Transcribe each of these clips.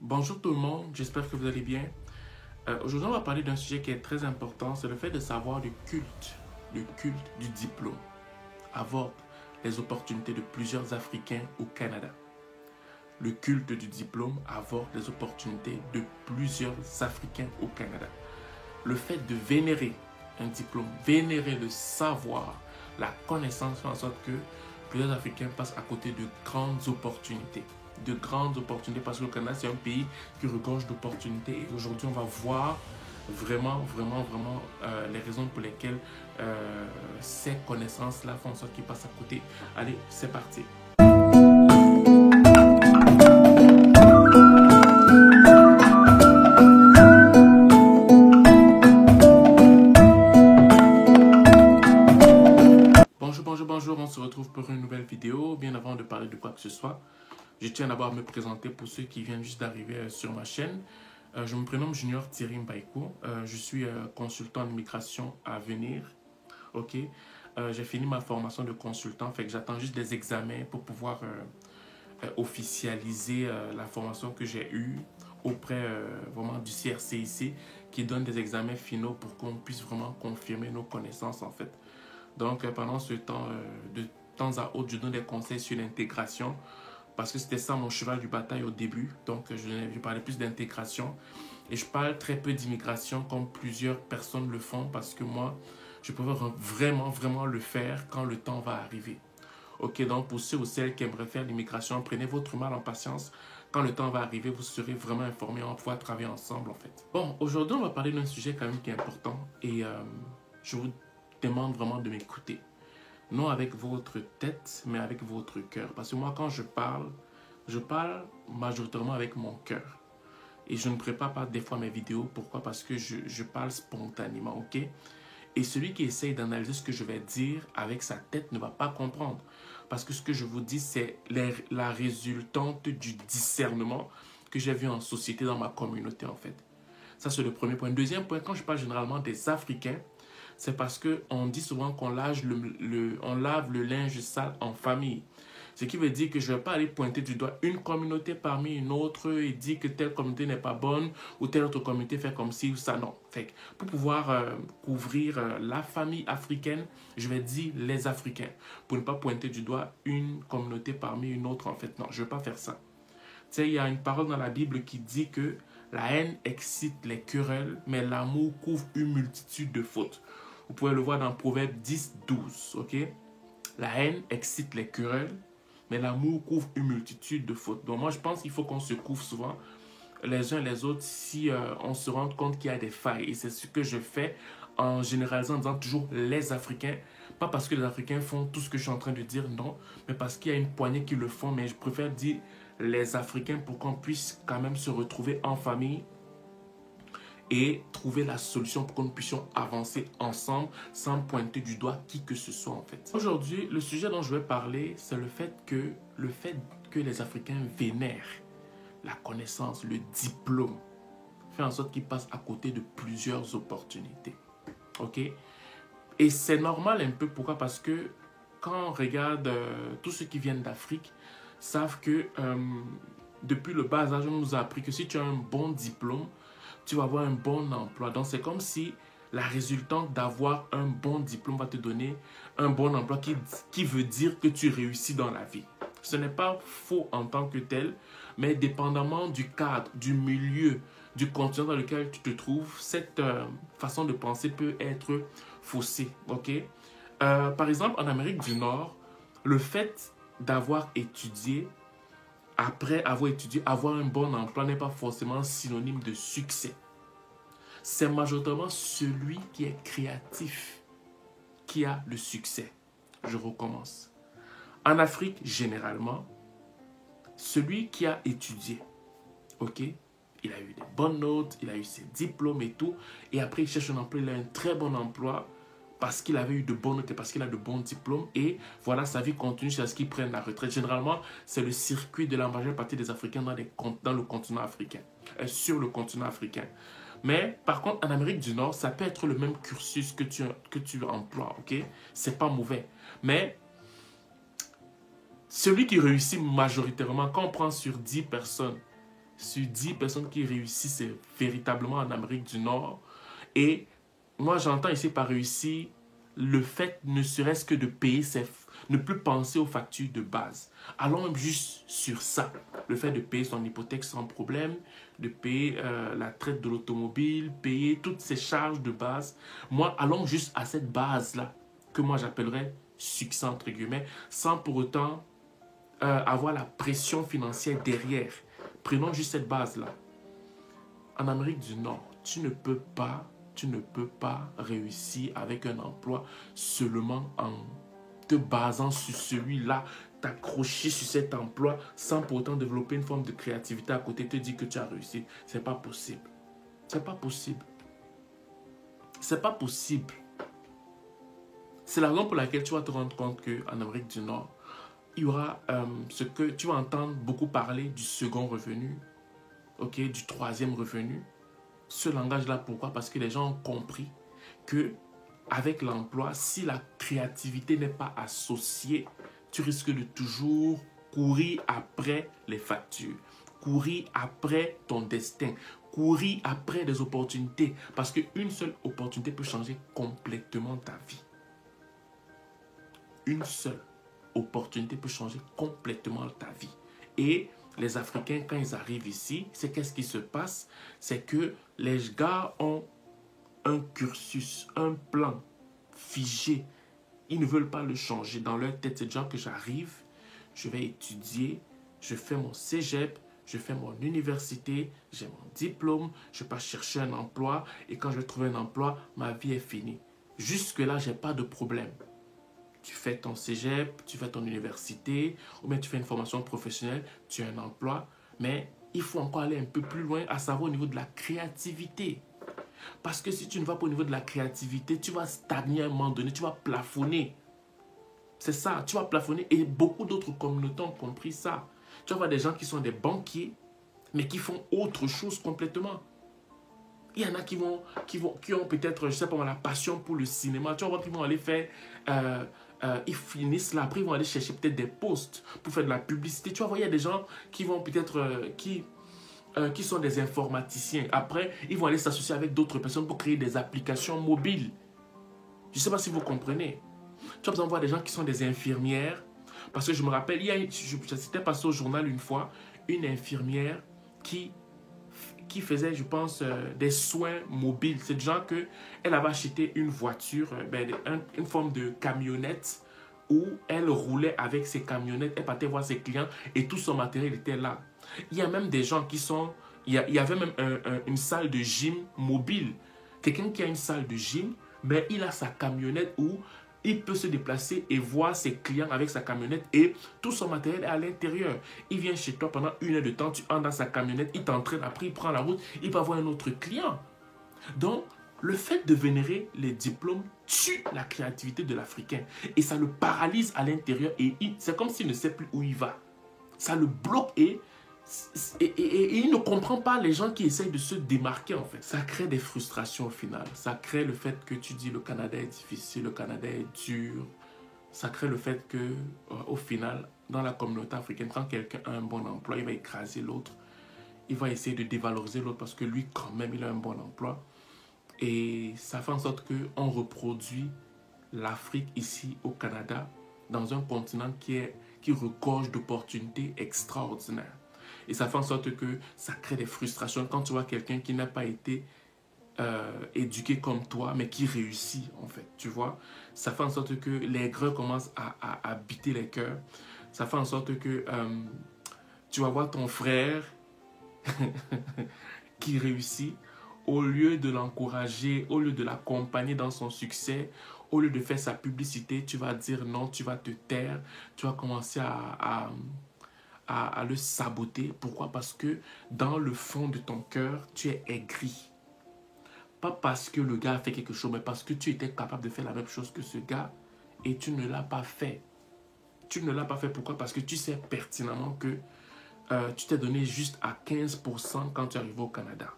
Bonjour tout le monde, j'espère que vous allez bien. Aujourd'hui, on va parler d'un sujet qui est très important, c'est le fait de savoir le culte du diplôme aborde les opportunités de plusieurs Africains au Canada. Le culte du diplôme aborde les opportunités de plusieurs Africains au Canada. Le fait de vénérer un diplôme, vénérer le savoir, la connaissance fait en sorte que plusieurs Africains passent à côté de grandes opportunités. Parce que le Canada, c'est un pays qui regorge d'opportunités. Et aujourd'hui, on va voir vraiment les raisons pour lesquelles ces connaissances-là font en sorte qu'ils passent à côté. Allez, c'est parti. Bonjour, on se retrouve pour une nouvelle vidéo. Bien avant de parler de quoi que ce soit, je tiens d'abord à me présenter pour ceux qui viennent juste d'arriver sur ma chaîne. Je me prénomme Junior Thierry Mbaïko. Je suis consultant en immigration à venir. Ok. J'ai fini ma formation de consultant, fait que j'attends juste des examens pour pouvoir officialiser la formation que j'ai eue auprès vraiment du CRCIC qui donne des examens finaux pour qu'on puisse vraiment confirmer nos connaissances en fait. Donc, pendant ce temps, de temps à autre, je donne des conseils sur l'intégration parce que c'était ça mon cheval du bataille au début. Donc, je parlais plus d'intégration et je parle très peu d'immigration comme plusieurs personnes le font parce que moi, je préfère vraiment le faire quand le temps va arriver. Ok, donc pour ceux ou celles qui aimeraient faire l'immigration, prenez votre mal en patience. Quand le temps va arriver, vous serez vraiment informés, on va pouvoir travailler ensemble en fait. Bon, aujourd'hui, on va parler d'un sujet quand même qui est important et je vous demande vraiment de m'écouter. Non avec votre tête, mais avec votre cœur. Parce que moi, quand je parle majoritairement avec mon cœur. Et je ne prépare pas des fois mes vidéos. Pourquoi? Parce que je parle spontanément, ok? Et celui qui essaye d'analyser ce que je vais dire avec sa tête ne va pas comprendre. Parce que ce que je vous dis, c'est la résultante du discernement que j'ai vu en société, dans ma communauté, en fait. Ça, c'est le premier point. Deuxième point, quand je parle généralement des Africains, c'est parce qu'on dit souvent qu'on lave le linge sale en famille. Ce qui veut dire que je ne vais pas aller pointer du doigt une communauté parmi une autre et dire que telle communauté n'est pas bonne ou telle autre communauté fait comme ci ou ça. Non. Fait, pour pouvoir couvrir la famille africaine, je vais dire les Africains. Pour ne pas pointer du doigt une communauté parmi une autre en fait. Non, je ne vais pas faire ça. Tu sais, il y a une parole dans la Bible qui dit que la haine excite les querelles, mais l'amour couvre une multitude de fautes. Vous pouvez le voir dans Proverbe 10, 12, ok? La haine excite les querelles, mais l'amour couvre une multitude de fautes. Donc moi, je pense qu'il faut qu'on se couvre souvent les uns les autres si on se rend compte qu'il y a des failles. Et c'est ce que je fais en généralisant, en disant toujours les Africains. Pas parce que les Africains font tout ce que je suis en train de dire, non, mais parce qu'il y a une poignée qui le font. Mais je préfère dire les Africains pour qu'on puisse quand même se retrouver en famille et trouver la solution pour que nous puissions avancer ensemble sans pointer du doigt qui que ce soit en fait. Aujourd'hui, le sujet dont je vais parler, c'est le fait que les Africains vénèrent la connaissance, le diplôme, fait en sorte qu'ils passent à côté de plusieurs opportunités. Ok? Et c'est normal un peu, pourquoi? Parce que quand on regarde tous ceux qui viennent d'Afrique, savent que depuis le bas âge, on nous a appris que si tu as un bon diplôme, tu vas avoir un bon emploi. Donc, c'est comme si la résultante d'avoir un bon diplôme va te donner un bon emploi qui veut dire que tu réussis dans la vie. Ce n'est pas faux en tant que tel, mais dépendamment du cadre, du milieu, du continent dans lequel tu te trouves, cette façon de penser peut être faussée. Okay? Par exemple, en Amérique du Nord, le fait d'avoir étudié, après avoir étudié, avoir un bon emploi n'est pas forcément synonyme de succès. C'est majoritairement celui qui est créatif qui a le succès. Je recommence. En Afrique, généralement, celui qui a étudié, ok, il a eu des bonnes notes, il a eu ses diplômes et tout, et après il cherche un emploi, il a un très bon emploi, parce qu'il avait eu de bonnes notes et parce qu'il a de bons diplômes. Et voilà, sa vie continue jusqu'à ce qu'il prenne la retraite. Généralement, c'est le circuit de la majeure partie des Africains dans le continent africain. Sur le continent africain. Mais par contre, en Amérique du Nord, ça peut être le même cursus que tu emploies. Ok? C'est pas mauvais. Mais celui qui réussit majoritairement, quand on prend sur 10 personnes, sur 10 personnes qui réussissent véritablement en Amérique du Nord. Et moi, j'entends ici par réussir le fait ne serait-ce que de payer ne plus penser aux factures de base. Allons même juste sur ça. Le fait de payer son hypothèque sans problème, de payer la traite de l'automobile, payer toutes ces charges de base. Moi, allons juste à cette base-là, que moi j'appellerais succès entre guillemets, sans pour autant avoir la pression financière derrière. Prenons juste cette base-là. En Amérique du Nord, tu ne peux pas réussir avec un emploi seulement en te basant sur celui-là, t'accrocher sur cet emploi sans pour autant développer une forme de créativité à côté, te dire que tu as réussi. C'est pas possible. C'est pas possible. C'est pas possible. C'est la raison pour laquelle tu vas te rendre compte qu'en Amérique du Nord, il y aura ce que tu vas entendre beaucoup parler du second revenu, okay, du troisième revenu. Ce langage-là, pourquoi? Parce que les gens ont compris que avec l'emploi, si la créativité n'est pas associée, tu risques de toujours courir après les factures, courir après ton destin, courir après des opportunités. Parce qu'une seule opportunité peut changer complètement ta vie. Une seule opportunité peut changer complètement ta vie. Et les Africains, quand ils arrivent ici, c'est qu'est-ce qui se passe? C'est que les gars ont un cursus, un plan figé. Ils ne veulent pas le changer. Dans leur tête, c'est genre que j'arrive, je vais étudier, je fais mon cégep, je fais mon université, j'ai mon diplôme, je pars chercher un emploi et quand je vais trouver un emploi, ma vie est finie. Jusque-là, je n'ai pas de problème. Tu fais ton cégep, tu fais ton université, ou bien tu fais une formation professionnelle, tu as un emploi, mais il faut encore aller un peu plus loin, à savoir au niveau de la créativité. Parce que si tu ne vas pas au niveau de la créativité, tu vas stagner à un moment donné, tu vas plafonner. C'est ça, tu vas plafonner. Et beaucoup d'autres communautés ont compris ça. Tu vas voir des gens qui sont des banquiers, mais qui font autre chose complètement. Il y en a qui ont peut-être, je sais pas, la passion pour le cinéma. Tu vas voir qu'ils vont aller faire... ils finissent là, après ils vont aller chercher peut-être des postes pour faire de la publicité. Tu vas voir, il y a des gens qui vont peut-être... qui sont des informaticiens. Après, ils vont aller s'associer avec d'autres personnes pour créer des applications mobiles. Je ne sais pas si vous comprenez. Tu vas voir des gens qui sont des infirmières. Parce que je me rappelle, c'était passé au journal une fois, une infirmière qui faisait, je pense, des soins mobiles. C'est genre qu'elle avait acheté une voiture, une forme de camionnette où elle roulait avec ses camionnettes, elle partait voir ses clients et tout son matériel était là. Il y a même des gens qui sont... Il y avait même une salle de gym mobile. Quelqu'un qui a une salle de gym, mais il a sa camionnette où il peut se déplacer et voir ses clients avec sa camionnette et tout son matériel est à l'intérieur. Il vient chez toi pendant 1 heure de temps, tu entres dans sa camionnette, il t'entraîne, après il prend la route, il va voir un autre client. Donc, le fait de vénérer les diplômes tue la créativité de l'Africain et ça le paralyse à l'intérieur et c'est comme s'il ne sait plus où il va. Ça le bloque et il ne comprend pas les gens qui essayent de se démarquer en fait. Ça crée des frustrations au final. Ça crée le fait que tu dis le Canada est difficile, le Canada est dur. Ça crée le fait que au final, dans la communauté africaine, quand quelqu'un a un bon emploi, il va écraser l'autre. Il va essayer de dévaloriser l'autre parce que lui quand même il a un bon emploi. Et ça fait en sorte qu'on reproduit l'Afrique ici au Canada dans un continent qui regorge d'opportunités extraordinaires. Et ça fait en sorte que ça crée des frustrations quand tu vois quelqu'un qui n'a pas été éduqué comme toi, mais qui réussit en fait, tu vois. Ça fait en sorte que l'aigreur commence à habiter les cœurs. Ça fait en sorte que tu vas voir ton frère qui réussit. Au lieu de l'encourager, au lieu de l'accompagner dans son succès, au lieu de faire sa publicité, tu vas dire non, tu vas te taire, tu vas commencer à le saboter. Pourquoi? Parce que dans le fond de ton cœur, tu es aigri. Pas parce que le gars a fait quelque chose, mais parce que tu étais capable de faire la même chose que ce gars et tu ne l'as pas fait. Tu ne l'as pas fait. Pourquoi? Parce que tu sais pertinemment que tu t'es donné juste à 15% quand tu es arrivé au Canada.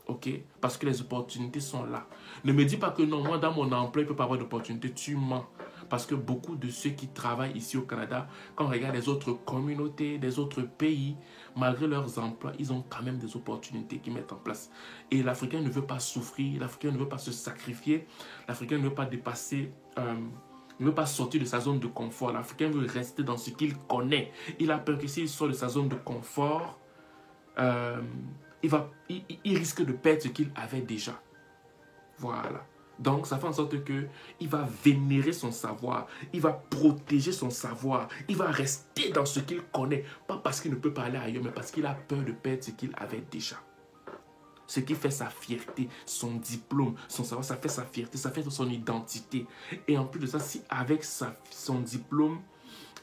Ok? Parce que les opportunités sont là. Ne me dis pas que non, moi dans mon emploi, il ne peut pas avoir d'opportunités. Tu mens. Parce que beaucoup de ceux qui travaillent ici au Canada, quand on regarde les autres communautés, des autres pays, malgré leurs emplois, ils ont quand même des opportunités qu'ils mettent en place. Et l'Africain ne veut pas souffrir, l'Africain ne veut pas se sacrifier, l'Africain ne veut pas dépasser, ne veut pas sortir de sa zone de confort. L'Africain veut rester dans ce qu'il connaît. Il a peur que s'il sort de sa zone de confort, il risque de perdre ce qu'il avait déjà. Voilà. Donc, ça fait en sorte qu'il va vénérer son savoir, il va protéger son savoir, il va rester dans ce qu'il connaît. Pas parce qu'il ne peut pas aller ailleurs, mais parce qu'il a peur de perdre ce qu'il avait déjà. Ce qui fait sa fierté, son diplôme, son savoir, ça fait sa fierté, ça fait son identité. Et en plus de ça, si avec son diplôme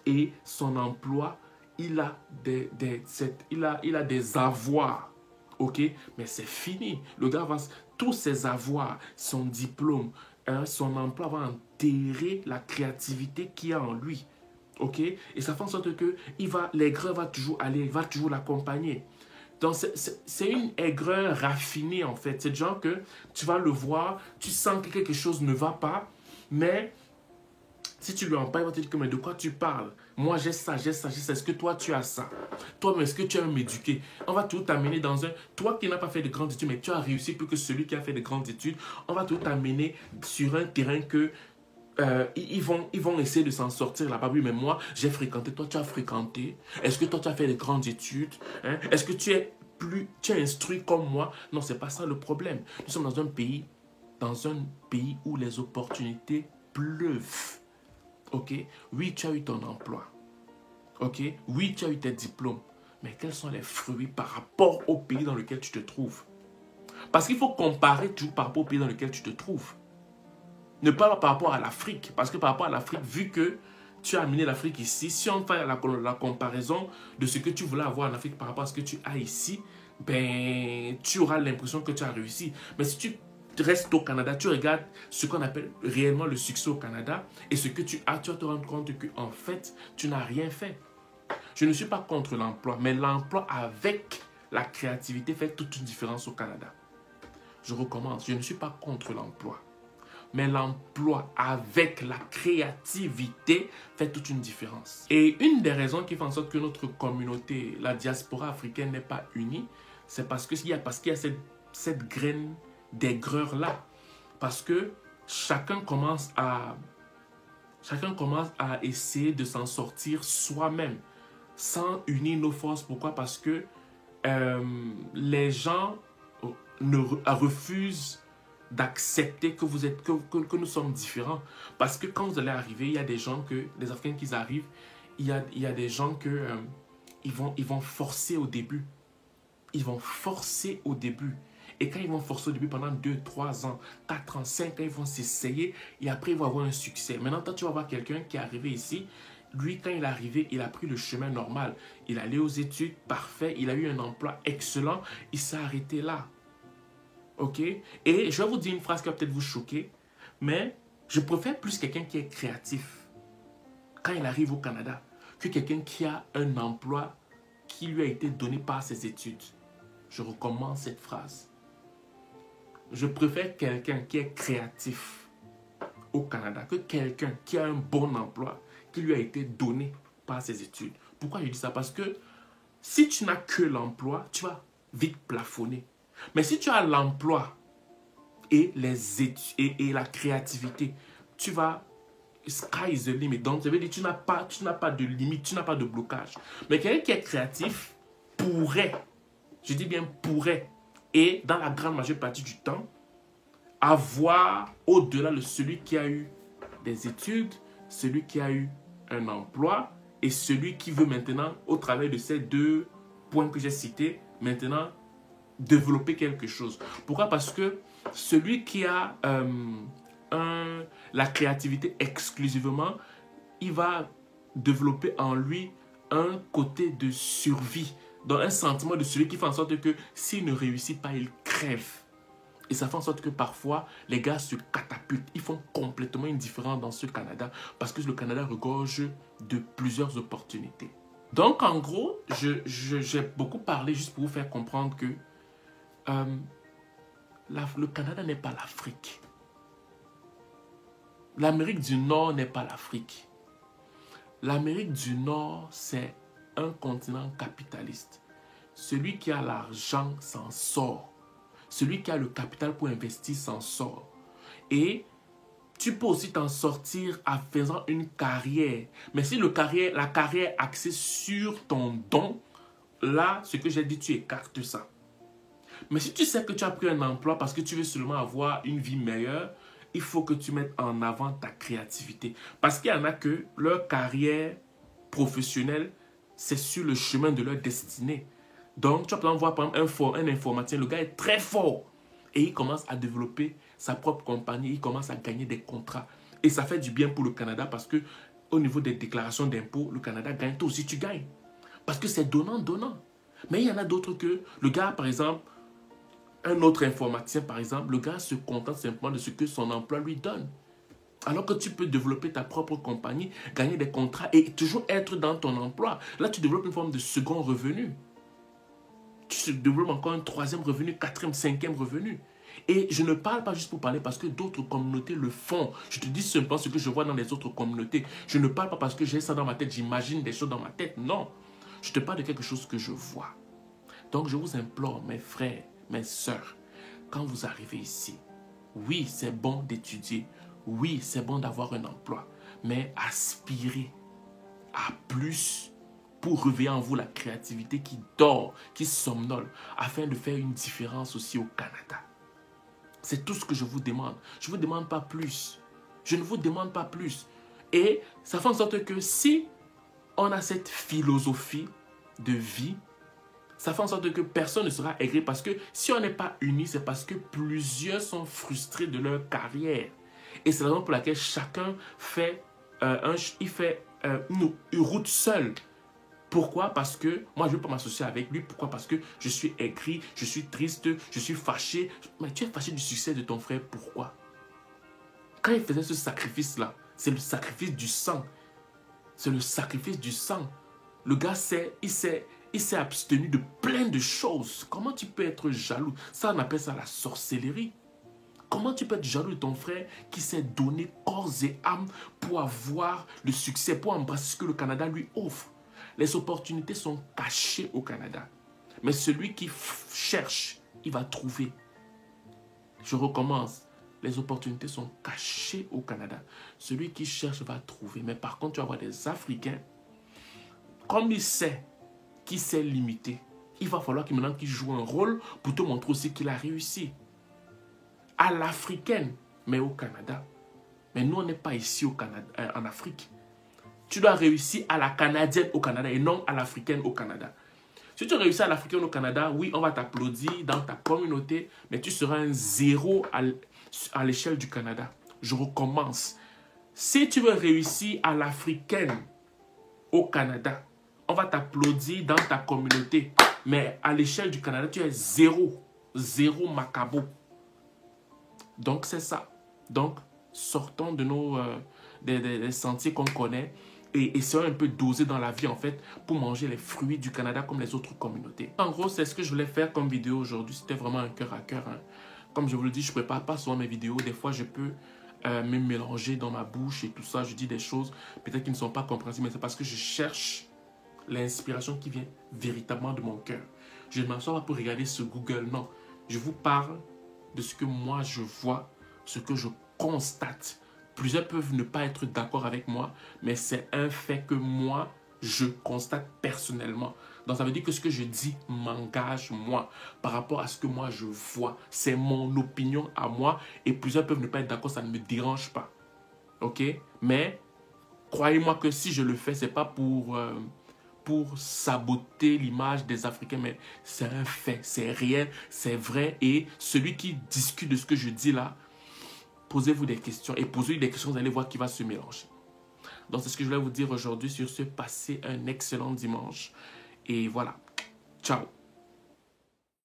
et son emploi, il a des avoirs, ok? Mais c'est fini. Le gars va... Tous ses avoirs, son diplôme, son emploi va enterrer la créativité qu'il y a en lui. Ok? Et ça fait en sorte que l'aigreur va toujours aller, va toujours l'accompagner. Donc, c'est une aigreur raffinée, en fait. C'est du genre que tu vas le voir, tu sens que quelque chose ne va pas, mais si tu lui en parles, il va te dire que, mais de quoi tu parles? Moi, j'ai ça, j'ai ça, j'ai ça. Est-ce que toi, tu as ça? Toi, mais est-ce que tu aimes m'éduquer? On va tout t'amener dans un... Toi qui n'as pas fait de grandes études, mais tu as réussi plus que celui qui a fait de grandes études, on va tout t'amener sur un terrain que ils vont essayer de s'en sortir là-bas. Oui, mais moi, j'ai fréquenté. Toi, tu as fréquenté. Est-ce que toi, tu as fait de grandes études? Hein? Est-ce que tu es instruit comme moi? Non, ce n'est pas ça le problème. Nous sommes dans un pays où les opportunités pleuvent. Ok? Oui, tu as eu ton emploi. Ok? Oui, tu as eu tes diplômes. Mais quels sont les fruits par rapport au pays dans lequel tu te trouves? Parce qu'il faut comparer toujours par rapport au pays dans lequel tu te trouves. Ne pas par rapport à l'Afrique. Parce que par rapport à l'Afrique, vu que tu as amené l'Afrique ici, si on fait la comparaison de ce que tu voulais avoir en Afrique par rapport à ce que tu as ici, ben, tu auras l'impression que tu as réussi. Mais si tu restes au Canada, tu regardes ce qu'on appelle réellement le succès au Canada et ce que tu as, tu vas te rendre compte qu'en fait, tu n'as rien fait. Je ne suis pas contre l'emploi, mais l'emploi avec la créativité fait toute une différence au Canada. Je recommence, je ne suis pas contre l'emploi. Mais l'emploi avec la créativité fait toute une différence. Et une des raisons qui fait en sorte que notre communauté, la diaspora africaine n'est pas unie, c'est parce qu'il y a cette graine d'aigreur-là. Parce que chacun commence à essayer de s'en sortir soi-même, sans unir nos forces. Pourquoi? Parce que les gens refusent d'accepter que nous sommes différents. Parce que quand vous allez arriver, il y a des gens les Africains qui arrivent, il y a des gens ils vont forcer au début. Ils vont forcer au début. Et quand ils vont forcer au début pendant 2, 3 ans, 4 ans, 5 ans, ils vont s'essayer et après ils vont avoir un succès. Maintenant, toi, tu vas voir quelqu'un qui est arrivé ici. Lui, quand il est arrivé, il a pris le chemin normal. Il est allé aux études, parfait. Il a eu un emploi excellent. Il s'est arrêté là. Ok? Et je vais vous dire une phrase qui va peut-être vous choquer, mais je préfère plus quelqu'un qui est créatif quand il arrive au Canada que quelqu'un qui a un emploi qui lui a été donné par ses études. Je recommence cette phrase. Je préfère quelqu'un qui est créatif au Canada que quelqu'un qui a un bon emploi qui lui a été donné par ses études. Pourquoi je dis ça? Parce que si tu n'as que l'emploi, tu vas vite plafonner. Mais si tu as l'emploi et les études et la créativité, tu vas sky is the limit. Donc, ça veut dire que tu n'as pas de limite, tu n'as pas de blocage. Mais quelqu'un qui est créatif pourrait, je dis bien pourrait, et dans la grande majeure partie du temps, avoir au-delà de celui qui a eu des études, celui qui a eu un emploi et celui qui veut maintenant, au travers de ces 2 points que j'ai cités, maintenant développer quelque chose. Pourquoi? Parce que celui qui a la créativité exclusivement, il va développer en lui un côté de survie, donc un sentiment de survie qui fait en sorte que s'il ne réussit pas, il crève. Et ça fait en sorte que parfois, les gars se catapultent. Ils font complètement une différence dans ce Canada parce que le Canada regorge de plusieurs opportunités. Donc, en gros, j'ai beaucoup parlé juste pour vous faire comprendre que le Canada n'est pas l'Afrique. L'Amérique du Nord n'est pas l'Afrique. L'Amérique du Nord, c'est un continent capitaliste. Celui qui a l'argent s'en sort. Celui qui a le capital pour investir s'en sort. Et tu peux aussi t'en sortir en faisant une carrière. Mais si la carrière est axée sur ton don, là, ce que j'ai dit, tu écartes ça. Mais si tu sais que tu as pris un emploi parce que tu veux seulement avoir une vie meilleure, il faut que tu mettes en avant ta créativité. Parce qu'il y en a que leur carrière professionnelle, c'est sur le chemin de leur destinée. Donc, tu vas par exemple voir par exemple, un informaticien, le gars est très fort. Et il commence à développer sa propre compagnie, il commence à gagner des contrats. Et ça fait du bien pour le Canada parce que au niveau des déclarations d'impôts, le Canada gagne, toi aussi tu gagnes. Parce que c'est donnant-donnant. Mais il y en a d'autres que le gars, par exemple, un autre informaticien, par exemple, le gars se contente simplement de ce que son emploi lui donne. Alors que tu peux développer ta propre compagnie, gagner des contrats et toujours être dans ton emploi. Là, tu développes une forme de second revenu. Tu développes encore un troisième revenu, quatrième, cinquième revenu. Et je ne parle pas juste pour parler parce que d'autres communautés le font. Je te dis simplement ce que je vois dans les autres communautés. Je ne parle pas parce que j'ai ça dans ma tête, j'imagine des choses dans ma tête. Non. Je te parle de quelque chose que je vois. Donc, je vous implore, mes frères, mes sœurs, quand vous arrivez ici, oui, c'est bon d'étudier. Oui, c'est bon d'avoir un emploi. Mais aspirez à plus pour réveiller en vous la créativité qui dort, qui somnole, afin de faire une différence aussi au Canada. C'est tout ce que je vous demande. Je ne vous demande pas plus. Je ne vous demande pas plus. Et ça fait en sorte que si on a cette philosophie de vie, ça fait en sorte que personne ne sera aigri parce que si on n'est pas unis, c'est parce que plusieurs sont frustrés de leur carrière. Et c'est la raison pour laquelle chacun fait, une route seule. Pourquoi? Parce que moi, je ne veux pas m'associer avec lui. Pourquoi? Parce que je suis aigri, je suis triste, je suis fâché. Mais tu es fâché du succès de ton frère. Pourquoi? Quand il faisait ce sacrifice-là, c'est le sacrifice du sang. C'est le sacrifice du sang. Le gars, il s'est abstenu de plein de choses. Comment tu peux être jaloux? Ça, on appelle ça la sorcellerie. Comment tu peux être jaloux de ton frère qui s'est donné corps et âme pour avoir le succès, pour embrasser ce que le Canada lui offre? Les opportunités sont cachées au Canada. Mais celui qui cherche, il va trouver. Je recommence. Les opportunités sont cachées au Canada. Celui qui cherche va trouver. Mais par contre, tu vas avoir des Africains, comme il sait qu'il s'est limité, il va falloir maintenant qu'il joue un rôle pour te montrer aussi qu'il a réussi. À l'africaine, mais au Canada. Mais nous, on n'est pas ici au Canada, en Afrique. Tu dois réussir à la canadienne au Canada et non à l'africaine au Canada. Si tu réussis à l'africaine au Canada, oui, on va t'applaudir dans ta communauté, mais tu seras un zéro à l'échelle du Canada. Je recommence. Si tu veux réussir à l'africaine au Canada, on va t'applaudir dans ta communauté, mais à l'échelle du Canada, tu es zéro. Zéro macabo. Donc, c'est ça. Donc, sortons de des sentiers qu'on connaît et essayons un peu d'oser dans la vie, en fait, pour manger les fruits du Canada comme les autres communautés. En gros, c'est ce que je voulais faire comme vidéo aujourd'hui. C'était vraiment un cœur à cœur. Hein. Comme je vous le dis, je ne prépare pas souvent mes vidéos. Des fois, je peux me mélanger dans ma bouche et tout ça. Je dis des choses peut-être qui ne sont pas compréhensibles, mais c'est parce que je cherche l'inspiration qui vient véritablement de mon cœur. Je ne m'assois pas pour regarder ce Google, non. Je vous parle de ce que moi je vois, ce que je constate. Plusieurs peuvent ne pas être d'accord avec moi, mais c'est un fait que moi, je constate personnellement. Donc ça veut dire que ce que je dis m'engage moi, par rapport à ce que moi je vois. C'est mon opinion à moi, et plusieurs peuvent ne pas être d'accord, ça ne me dérange pas. Ok? Mais, croyez-moi que si je le fais, ce n'est pas pour saboter l'image des Africains, mais c'est un fait, c'est réel, c'est vrai. Et celui qui discute de ce que je dis là, posez-vous des questions et posez-lui des questions, vous allez voir qui va se mélanger. Donc c'est ce que je voulais vous dire aujourd'hui sur ce. Passez un excellent dimanche. Et voilà, ciao.